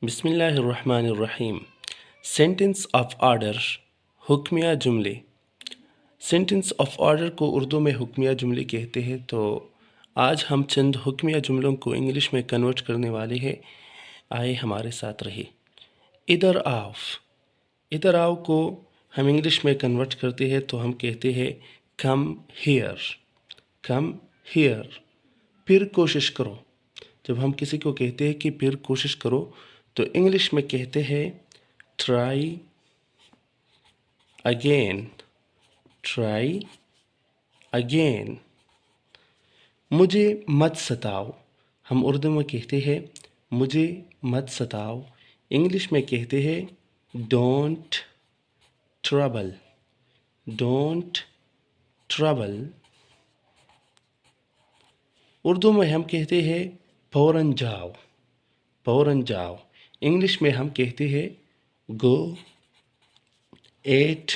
بسم اللہ الرحمن الرحیم۔ سینٹنس آف آرڈر، حکمیہ جملے۔ سینٹنس آف آرڈر کو اردو میں حکمیہ جملے کہتے ہیں، تو آج ہم چند حکمیہ جملوں کو انگلش میں کنورٹ کرنے والے ہیں۔ آئے ہمارے ساتھ رہے۔ ادھر آؤ، ادھر آؤ کو ہم انگلش میں کنورٹ کرتے ہیں تو ہم کہتے ہیں کم ہیئر، کم ہیئر۔ پھر کوشش کرو، جب ہم کسی کو کہتے ہیں کہ پھر کوشش کرو تو انگلش میں کہتے ہیں ٹرائی اگین، ٹرائی اگین۔ مجھے مت ستاؤ، ہم اردو میں کہتے ہیں مجھے مت ستاؤ، انگلش میں کہتے ہیں don't trouble, don't trouble. Urdu میں ہم کہتے ہیں فوراً جاؤ، فوراً جاؤ، انگلش میں ہم کہتے ہیں go at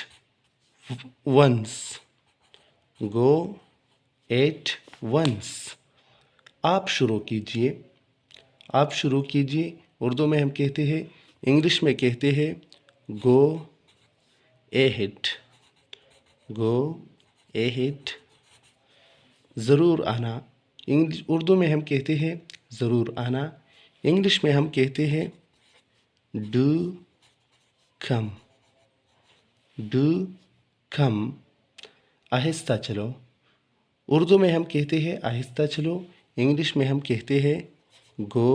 once, go at once. آپ شروع کیجئے، آپ شروع کیجئے، اردو میں ہم کہتے ہیں، انگلش میں کہتے ہیں گو اہیڈ، گو اہیڈ۔ ضرور آنا، اردو میں ہم کہتے ہیں ضرور آنا، انگلش میں ہم کہتے ہیں ڈو کم، ڈو کم۔ آہستہ چلو، اردو میں ہم کہتے ہیں آہستہ چلو، انگلش میں ہم کہتے ہیں گو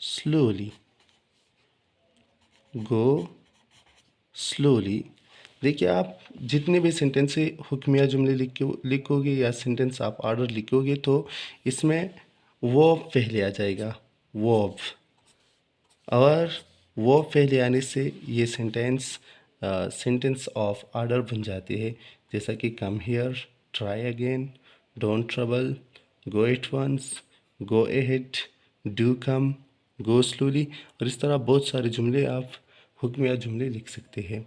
سلولی، گو سلولی۔ دیکھیے، آپ جتنے بھی سینٹنس حکمیہ جملے لکھو گے یا سینٹنس آپ آرڈر لکھو گے تو اس میں ورب پہلے آ جائے گا، ورب، اور ورب پہلے آنے سے یہ سینٹنس آف آرڈر بن جاتے ہیں، جیسا کہ come here, try again, don't trouble, go at once, go ahead, do come, go slowly, اور اس طرح بہت سارے جملے آپ حکمیہ جملے لکھ سکتے ہیں۔